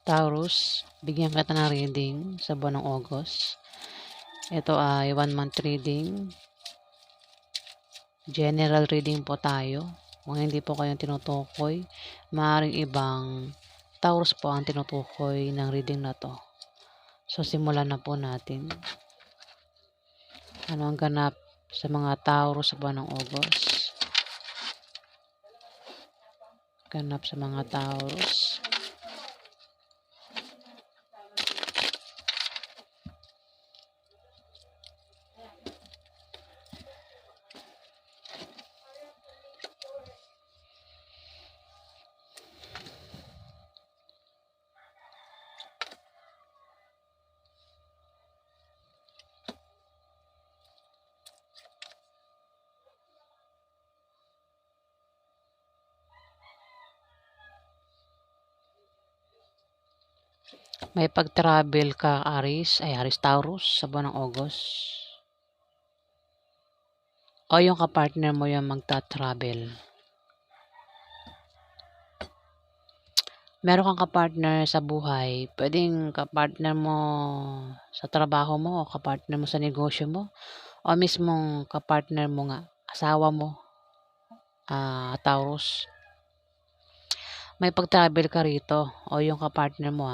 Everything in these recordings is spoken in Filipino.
Taurus, bigyan kita ng reading sa buwan ng August. Ito ay 1 month reading. General reading po tayo. Kung hindi po kayong tinutukoy, maaaring ibang Taurus po ang tinutukoy ng reading na to. So, simulan na po natin. Ano ang ganap sa mga Taurus sa buwan ng August? Ganap sa mga Taurus. May pag-travel ka, Aries Taurus sa buwan ng August. O yung kapartner mo yung magta-travel. Meron kang kapartner sa buhay. Pwedeng kapartner mo sa trabaho mo o kapartner mo sa negosyo mo. O mismong kapartner mo nga, asawa mo, Taurus. May pag-travel ka rito o yung kapartner mo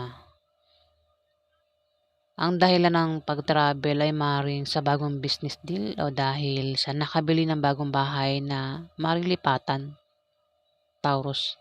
Ang dahilan ng pag-travel ay maaaring sa bagong business deal o dahil sa nakabili ng bagong bahay na maaaring lipatan, Taurus.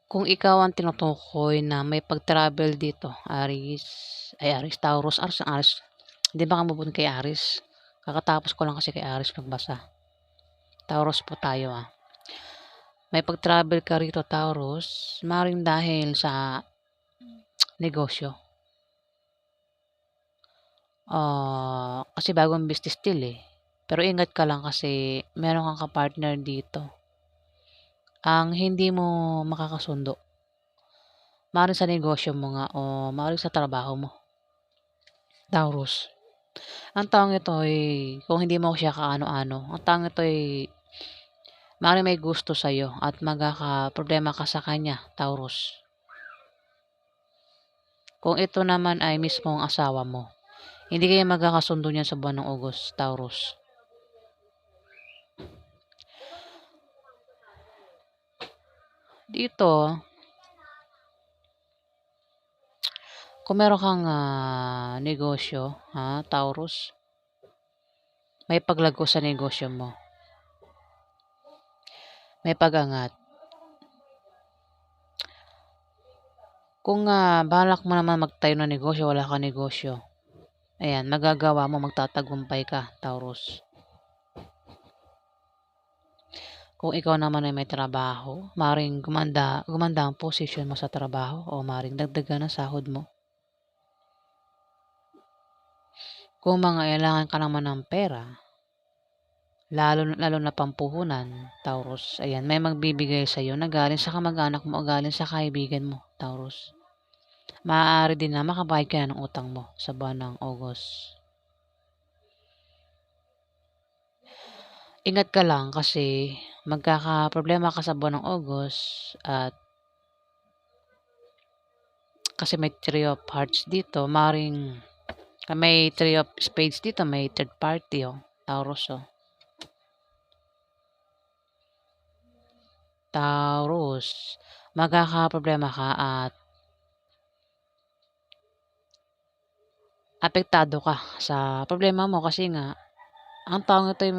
Kung ikaw ang tinutukoy na may pag-travel dito, Aries Taurus, Aries. Hindi ba ka mabuti kay Aries? Kakatapos ko lang kasi kay Aries magbasa. Taurus po tayo May pag-travel ka rito, Taurus, maaaring dahil sa negosyo. Kasi bagong business deal Pero ingat ka lang kasi meron kang kapartner dito. Ang hindi mo makakasundo. Maaaring sa negosyo mo nga o maaaring sa trabaho mo. Taurus. Ang taong ito ay, kung hindi mo siya kaano-ano, ang taong ito ay maaaring may gusto sa'yo at magkaka-problema ka sa kanya, Taurus. Kung ito naman ay mismong asawa mo, hindi kayo magkakasundo niyan sa buwan ng August, Taurus. Dito, kung meron kang negosyo, Taurus, may paglago sa negosyo mo. May pag-angat. Kung balak mo naman magtayo ng negosyo, wala kang negosyo. Ayan, magagawa mo, magtatagumpay ka, Taurus. Kung ikaw naman ay may trabaho, maring gumanda ang posisyon mo sa trabaho o maring dagdagan ang sahod mo. Kung mangailangan ka naman ng pera, lalo na pampuhunan, Taurus, ayan, may magbibigay sa iyo na galing sa kamag-anak mo o galing sa kaibigan mo, Taurus. Maaari din na makabayad ka ng utang mo sa buwan ng August. Ingat ka lang kasi magkakaproblema ka sa buwan ng August at kasi may 3 of hearts dito, may 3 of spades dito, may third party Taurus Taurus, magkakaproblema ka at apektado ka sa problema mo kasi nga, ang taong ito ay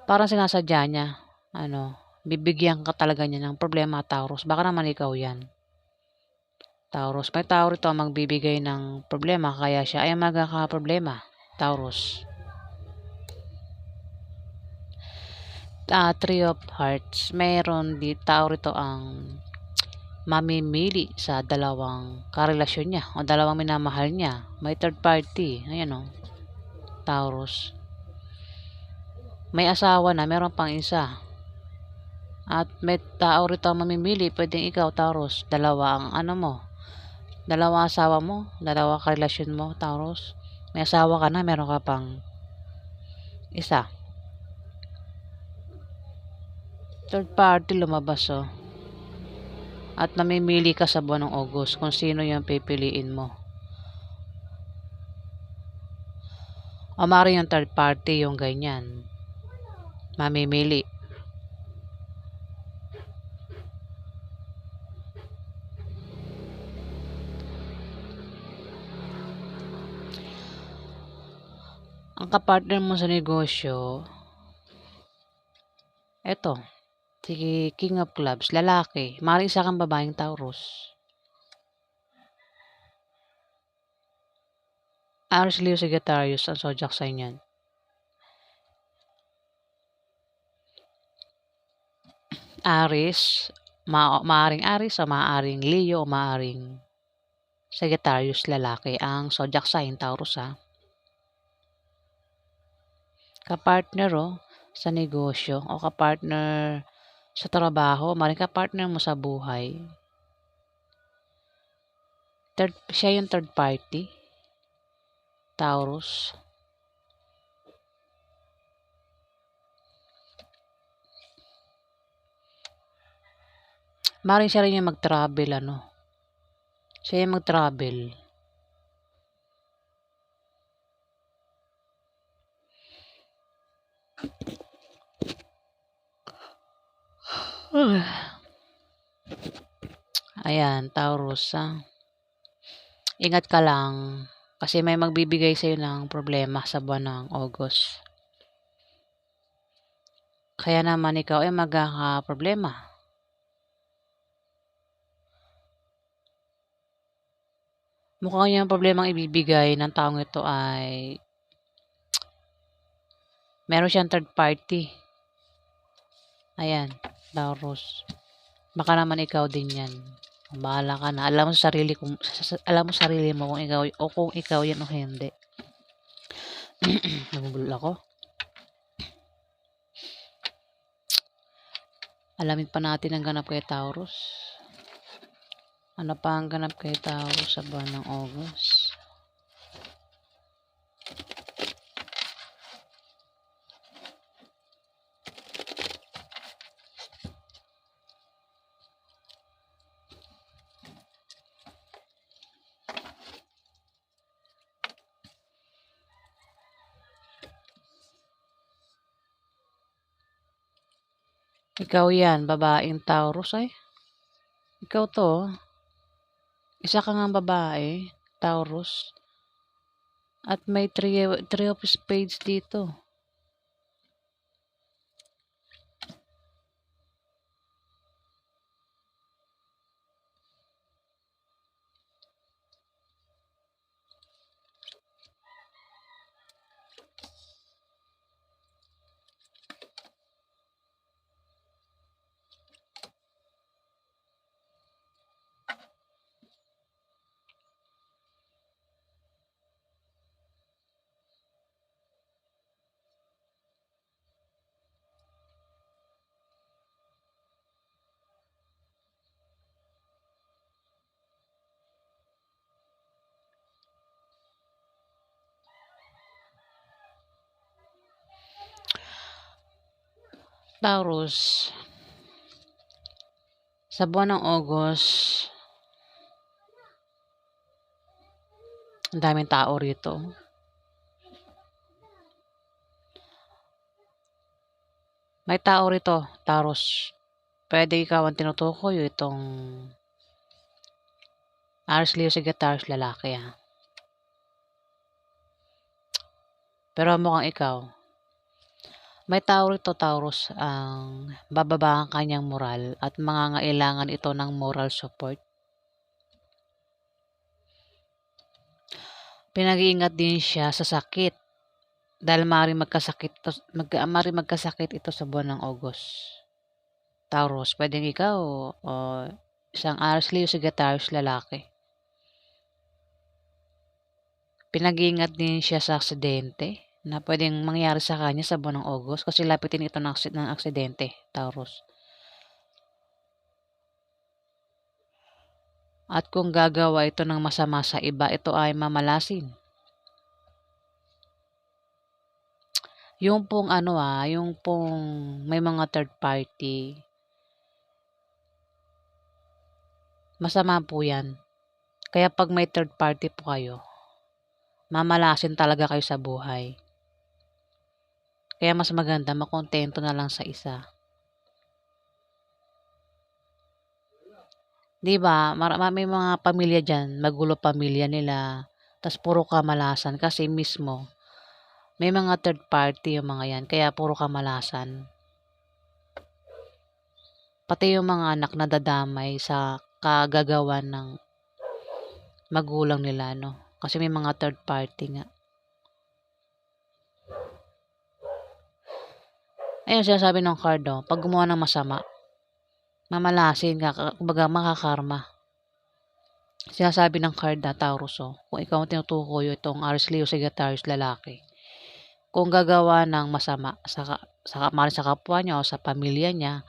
parang sinasadya niya, bibigyan ka talaga niya ng problema, Taurus. Baka naman ikaw yan. Taurus, may tao rito ang magbibigay ng problema kaya siya ay magkakaproblema, Taurus. 3 of hearts, mayroon di tao rito ang mamimili sa dalawang karelasyon niya o dalawang minamahal niya. May third party, ayan Taurus. May asawa na, meron pang isa. At may tao rito ang mamimili, pwedeng ikaw, Taurus. Dalawa ang mo. Dalawa asawa mo, dalawa karelasyon mo, Taurus. May asawa ka na, meron ka pang isa. Third party lumabas, oh. At namimili ka sa buwan ng August kung sino yung pipiliin mo. O maaaring yung third party yung ganyan. Mamimili. Ang kapartner mo sa negosyo, eto, si King of Clubs, lalaki. Maaaring isa kang babaeng Taurus. Aries, Leo, Sagittarius ang zodiac sign yan. Aries, maaaring Aries o maaaring Leo o maaaring Sagittarius lalaki ang zodiac sign Taurus, ha. Kapartner, oh, sa negosyo o kapartner sa trabaho, maaaring kapartner mo sa buhay. Siya yung third party, Taurus. Maaaring siya rin yung mag-travel, ano. Siya yung mag-travel. Ayan, Taurus, ha. Ingat ka lang kasi may magbibigay sa'yo ng problema sa buwan ng August. Kaya naman ikaw ay magkakaproblema. Mukhang yung problemang ibibigay ng taong ito ay meron siyang third party. Ayan, Taurus. Baka naman ikaw din yan. Bahala ka na. Alam mo sarili mo kung ikaw yan o hindi. Nabubulol ako. Alamin pa natin ang ganap kay Taurus. Ano pa ang ganap kay Taurus sa buwan ng August? Ikaw yan, babaeng Taurus ay. Ikaw to. Isa ka nga babae, Taurus. At may three of spades dito. Taurus, sa buwan ng August, ang daming tao rito. May tao rito, Taurus. Pwede ikaw ang tinutukoy itong Aries, Leo, Sagittarius lalaki, ha. Pero mukhang ikaw. May tao rito, Taurus, ang bababa ang kanyang moral at mangangailangan ito ng moral support. Pinag-iingat din siya sa sakit dahil maaaring magkasakit ito sa buwan ng August. Taurus, pwedeng ikaw o isang Aries, Leo, Sagittarius lalaki. Pinag-iingat din siya sa aksidente na pwedeng mangyari sa kanya sa buwan ng August kasi lapitin ito ng aksidente, Taurus. At kung gagawa ito ng masama sa iba, ito ay mamalasin. Yung pong yung pong may mga third party, masama po yan. Kaya pag may third party po kayo, mamalasin talaga kayo sa buhay. Kaya mas maganda makontento na lang sa isa. 'Di ba, may mga pamilya diyan, magulo pamilya nila, tas puro kamalasan kasi mismo may mga third party yung mga 'yan, kaya puro kamalasan. Pati yung mga anak nadadamay sa kagagawan ng magulang nila 'no, kasi may mga third party nga. Ayun sinasabi ng card 'pag gumawa ng masama, mamalasin ka, kumbaga makakarma. Sinasabi ng card na Taurus kung ikaw ang tinutukoy itong Aries, Leo, Sagittarius, lalaki. Kung gagawa ng masama maaaring sa kapwa niya o sa pamilya niya,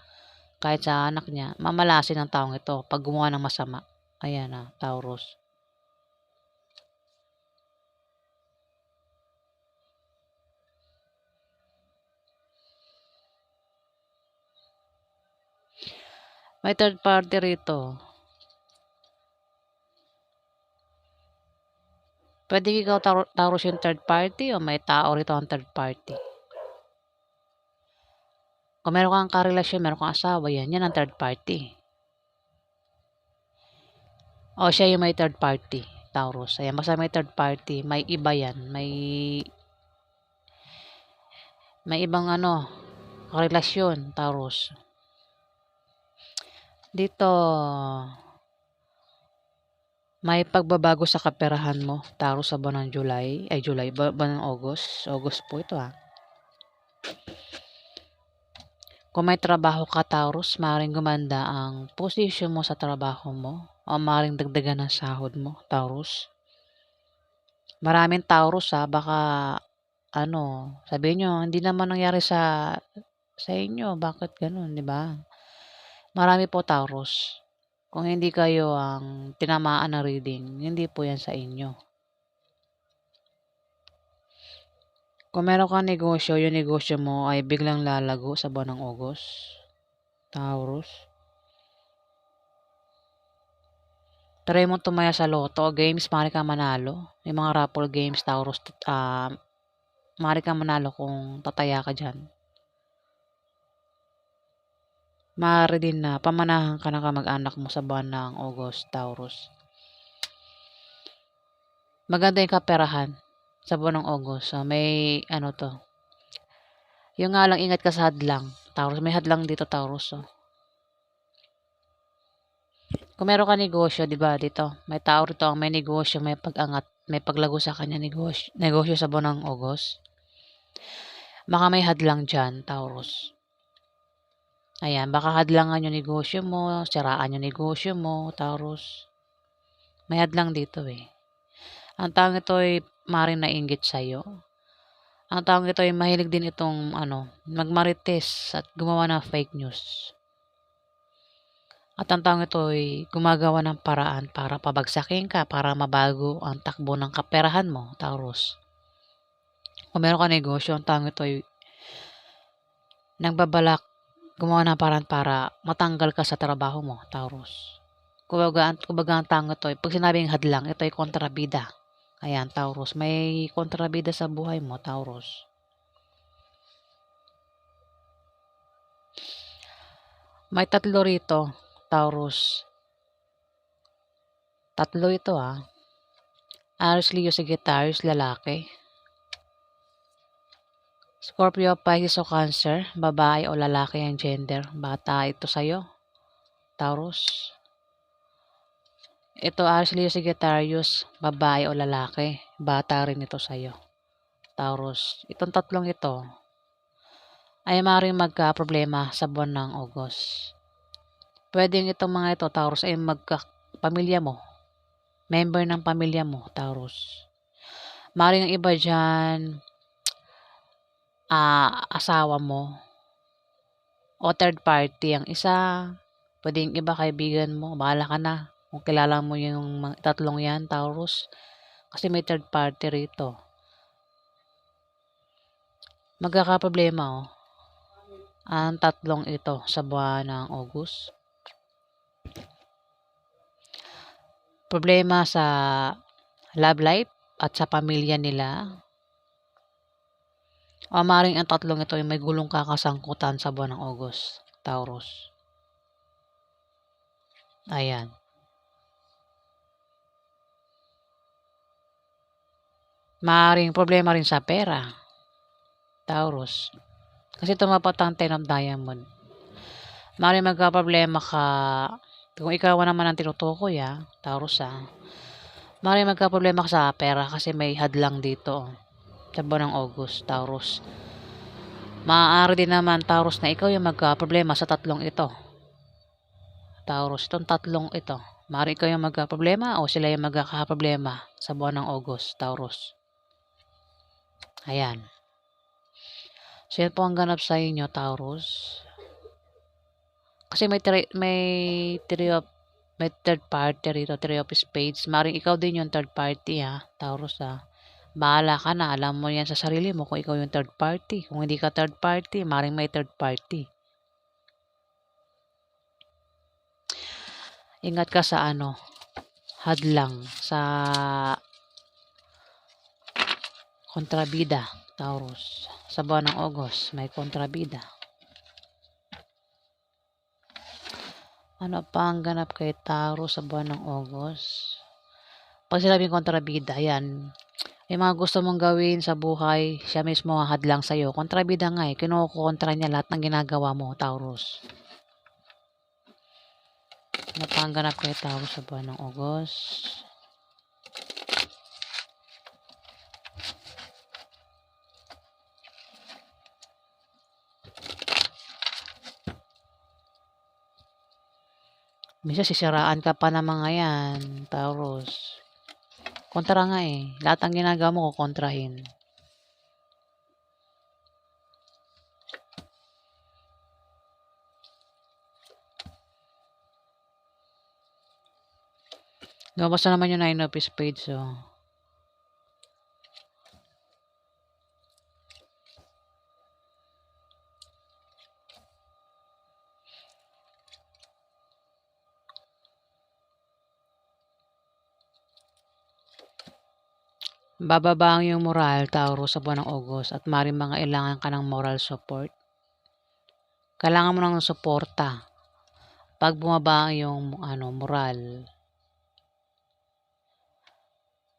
kahit sa anak niya, mamalasin ng taong ito pag gumawa ng masama. Ayan Taurus. May third party rito. Pwede ikaw Taurus yung third party o may tao rito ang third party. Kung meron kang karelasyon, meron kang asawa, yan ang third party. O siya yung may third party, Taurus. Ayan, basta may third party, may iba yan. May ibang karelasyon, Taurus. Dito, may pagbabago sa kaperahan mo, Taurus, sa buwan ng buwan ng August. August po ito Kung may trabaho ka, Taurus, maaaring gumanda ang posisyon mo sa trabaho mo o maaaring dagdagan ng sahod mo, Taurus. Maraming Taurus baka sabihin nyo, hindi naman nangyari sa inyo, bakit ganun, di ba? Marami po Taurus. Kung hindi kayo ang tinamaan ng reading, hindi po yan sa inyo. Kung meron kang negosyo, yung negosyo mo ay biglang lalago sa buwan ng August, Taurus. Try mo tumaya sa loto games, maaari kang manalo. Yung mga raffle games, Taurus, maaari kang manalo kung tataya ka dyan. Maaari din na pamanahan ka ng kamag-anak mo sa buwan ng August, Taurus. Maganda yung kaperahan sa buwan ng August. May yung nga lang ingat ka sa hadlang, Taurus. May hadlang dito, Taurus. Kung meron ka negosyo, di ba, dito, may tao rito ang may negosyo, may pag-angat, may paglago sa kanya negosyo sa buwan ng August. Baka may hadlang dyan, Taurus. Ayan, baka hadlangan yung negosyo mo, siraan yung negosyo mo, Taurus. May hadlang dito Ang taong ito ay maaaring nainggit sa'yo. Ang taong ito ay mahilig din itong magmarites at gumawa ng fake news. At ang taong ito ay gumagawa ng paraan para pabagsakin ka, para mabago ang takbo ng kaperahan mo, Taurus. Kung meron ka negosyo, ang taong ito ay nagbabalak gumawa ng paraan para matanggal ka sa trabaho mo, Taurus. Kumbaga ang taong ito ay pag sinabing hadlang, ito ay kontrabida. Ayan, Taurus. May kontrabida sa buhay mo, Taurus. May tatlo rito, Taurus. Tatlo ito Aries, Leo, Sagittarius, lalaki. Scorpio, Pisces o Cancer, babae o lalaki ang gender. Bata ito sa'yo, Taurus. Ito Aries, Leo, Sagittarius, babae o lalaki. Bata rin ito sa'yo, Taurus. Itong tatlong ito ay maaaring magka-problema sa buwan ng August. Pwedeng itong mga ito, Taurus, ay magka-pamilya mo. Member ng pamilya mo, Taurus. Maaaring ang iba dyan, asawa mo o third party ang isa. Pwedeng iba kaibigan mo, bahala ka na. Kung kilala mo yung tatlong yan, Taurus. Kasi may third party rito. Magkakaproblema ang tatlong ito sa buwan ng August. Problema sa love life at sa pamilya nila. O maring ang tatlong ito ay may gulong kakasangkutan sa buwan ng August, Taurus. Ayan. Maring problema rin sa pera, Taurus. Kasi tumapat ang Ten of Diamond. Maring magka-problema ka, kung ikaw naman ang tinutukoy Taurus maring magka-problema ka sa pera kasi may hadlang dito sa buwan ng August, Taurus. Maaari din naman, Taurus, na ikaw yung magka-problema sa tatlong ito. Taurus, itong tatlong ito. Maaari ikaw yung magka-problema o sila yung magkakaproblema sa buwan ng August, Taurus. Ayan. So, yan po ang ganap sa inyo, Taurus. Kasi may third party rito, Three of Spades. Maring ikaw din yung third party, Taurus, Bahala ka na. Alam mo yan sa sarili mo kung ikaw yung third party. Kung hindi ka third party, maring may third party. Ingat ka sa hadlang, sa kontrabida, Taurus. Sa buwan ng August, may kontrabida. Ano pa ang ganap kay Taurus sa buwan ng August? Pag sinabing kontrabida, yan. May mga gusto mong gawin sa buhay, siya mismo hadlang sa'yo. Kontrabida nga kinukontra niya lahat ng ginagawa mo, Taurus. Ano pa ang ganap kay Taurus sa buwan ng August? Minsan sisiraan ka pa ng mga yan, Taurus. Kontra nga lahat ang ginagawa mo kukontrahin. Lumabas na naman yung Nine of Spades, Bababa ang iyong moral, Taurus, sa buwan ng August at maring mga ilangan ka ng moral support. Kailangan mo ng suporta pag bumaba ang iyong moral.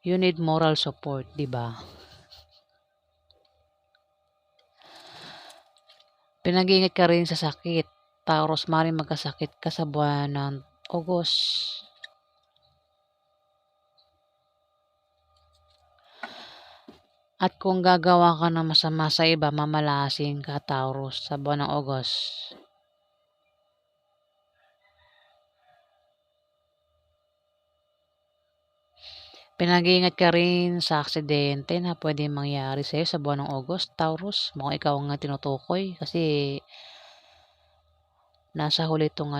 You need moral support, di ba? Pinag-iingat ka rin sa sakit, Taurus, maring magkasakit ka sa buwan ng August. At kung gagawa ka ng masama sa iba, mamalasin ka, Taurus, sa buwan ng August. Pinag-iingat ka rin sa aksidente na pwede mangyari sa'yo sa buwan ng August, Taurus. Mukhang ikaw ang tinutukoy kasi nasa huli itong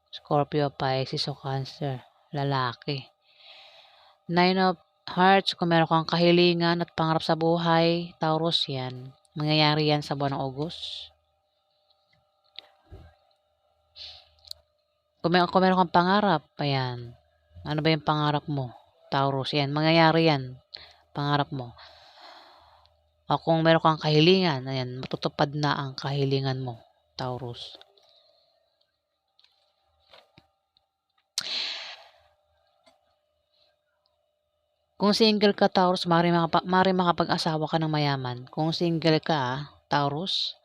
Scorpio, Pisces o Cancer, lalaki. Nine of Hearts, kung meron kang kahilingan at pangarap sa buhay, Taurus, yan. Mangyayari yan sa buwan ng August. Kung meron kang pangarap, ayan. Ano ba yung pangarap mo, Taurus? Yan, mangyayari yan. Pangarap mo. O kung meron kang kahilingan, ayan, matutupad na ang kahilingan mo, Taurus. Kung single ka, Taurus, maaari makapag-asawa ka ng mayaman. Kung single ka, Taurus.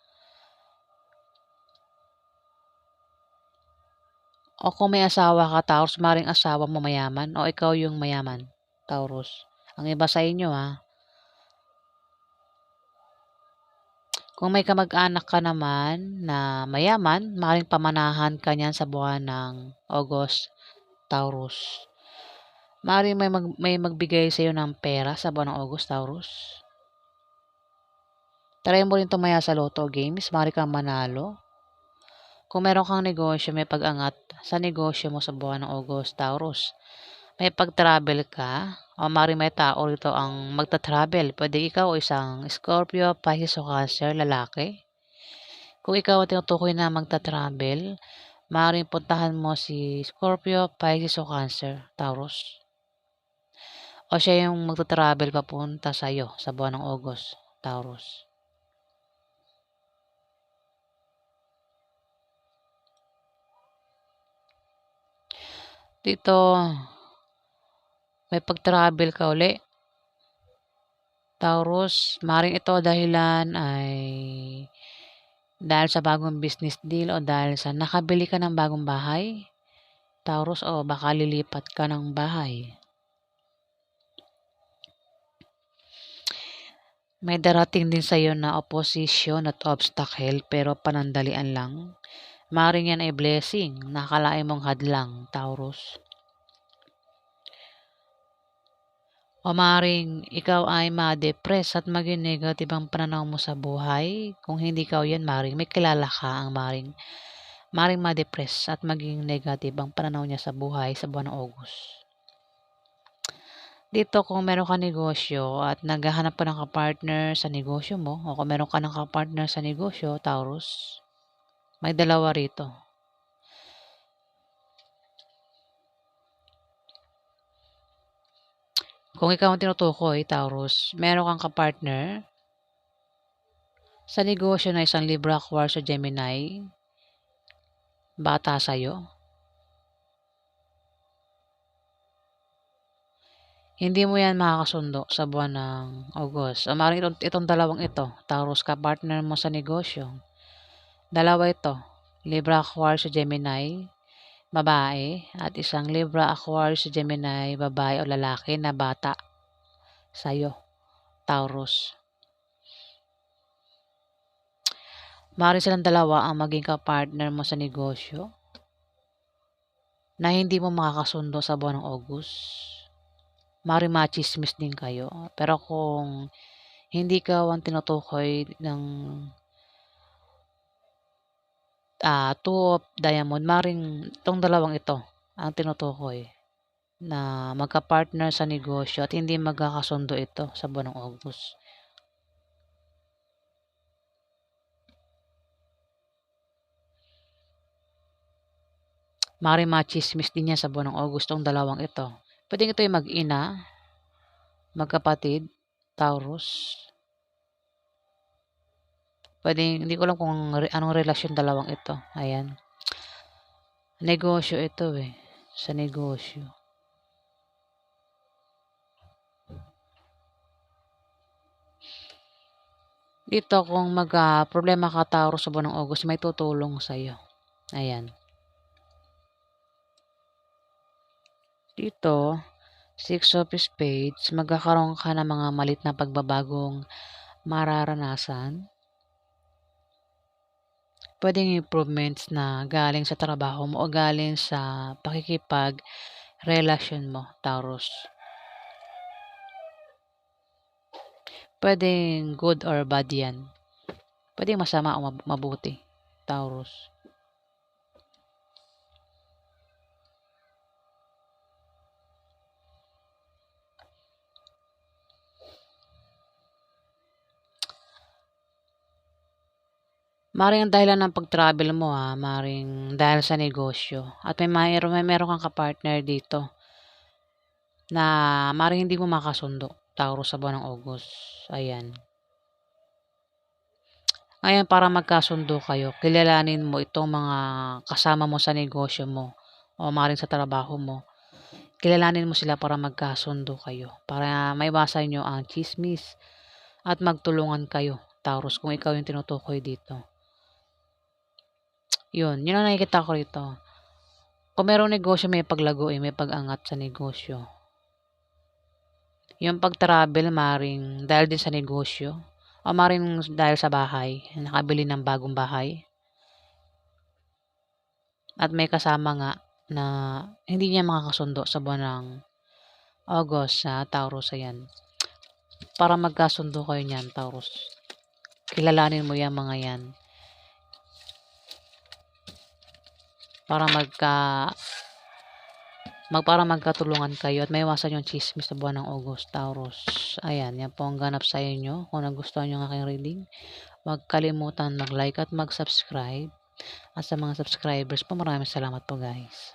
O kung may asawa ka, Taurus, maaaring asawa mo mayaman o ikaw yung mayaman, Taurus. Ang iba sa inyo, Kung may kamag-anak ka naman na mayaman, maaaring pamanahan ka niyan sa buwan ng August, Taurus. Maaaring may magbigay sa iyo ng pera sa buwan ng August, Taurus. Try mo rin tumaya sa Lotto Games, maaari kang manalo. Kung meron kang negosyo, may pag-angat sa negosyo mo sa buwan ng August, Taurus. May pag-travel ka o maaaring may tao rito ang magta-travel. Pwede ikaw o isang Scorpio, Pisces o Cancer, lalaki. Kung ikaw ang tinutukoy na magta-travel, maaaring puntahan mo si Scorpio, Pisces o Cancer, Taurus. O siya yung magta-travel papunta sa'yo sa buwan ng August, Taurus. Dito, may pag-travel ka uli. Taurus, maring ito dahilan ay dahil sa bagong business deal o dahil sa nakabili ka ng bagong bahay. Taurus, o baka lilipat ka ng bahay. May darating din sa iyo na opposition at obstacle pero panandalian lang. Maring yan ay blessing, nakalain mong hadlang, Taurus. O maring ikaw ay ma-depress at maging negative ang pananaw mo sa buhay. Kung hindi ikaw yan, maring may kilala ka ang maring ma-depress at maging negative ang pananaw niya sa buhay sa buwan ng August. Dito, kung meron ka negosyo at naghahanap ka ng kapartner sa negosyo mo, o kung meron ka ng kapartner sa negosyo, Taurus, may dalawa rito. Kung ikaw ang tinutukoy, Taurus, meron kang kapartner sa negosyo na isang Libra, Aquarius o Gemini, bata sa'yo. Hindi mo yan makakasundo sa buwan ng August. O maaaring itong dalawang ito, Taurus, kapartner mo sa negosyo. Dalawa ito, Libra, Aquarius o Gemini, babae, at isang Libra, Aquarius o Gemini, babae o lalaki na bata sa'yo, Taurus. Maaaring silang dalawa ang maging kapartner mo sa negosyo na hindi mo makakasundo sa buwan ng August. Maaaring machismis din kayo. Pero kung hindi ka ang tinutukoy ng two of diamond, maaaring itong dalawang ito ang tinutukoy na magka-partner sa negosyo at hindi magkakasundo ito sa buwan ng August. Maaaring machismis din yan sa buwan ng August tong dalawang ito. Pwedeng ito yung mag-ina, magkapatid, Taurus. Pwedeng, hindi ko alam kung anong relasyon dalawang ito. Ayan. Negosyo ito sa negosyo. Dito, kung problema ka, Taurus, sa buwan ng August, may tutulong sa'yo. Ayan. Dito, Six of Spades, magkakaroon ka ng mga malit na pagbabagong mararanasan. Pwedeng improvements na galing sa trabaho mo o galing sa pakikipag-relasyon mo, Taurus. Pwedeng good or bad yan. Pwedeng masama o mabuti, Taurus. Maring ang dahilan ng pag-travel mo maring dahil sa negosyo. At meron kang kapartner dito na maring hindi mo makasundo, Taurus, sa buwan ng August. Ayan. Ngayon, para magkasundo kayo, kilalanin mo itong mga kasama mo sa negosyo mo o maring sa trabaho mo. Kilalanin mo sila para magkasundo kayo. Para maiwasan nyo ang chismis at magtulungan kayo, Taurus, kung ikaw yung tinutukoy dito. Yun ang nakikita ko rito. Kung merong negosyo, may paglago may pag-angat sa negosyo. Yung pag-travel, maring dahil din sa negosyo. O maring dahil sa bahay, nakabili ng bagong bahay. At may kasama nga na hindi niya makakasundo sa buwan ng August sa Taurus. Ayan. Para magkasundo kayo niyan, Taurus. Kilalanin mo yung mga yan. para para magkatulungan kayo at maiwasan yung tsismis sa buwan ng August, Taurus. Ayan, yan po ang ganap sa inyo. Kung nagustuhan nyo ang aking reading, huwag kalimutan mag-like at mag-subscribe. At sa mga subscribers po, maraming salamat po guys.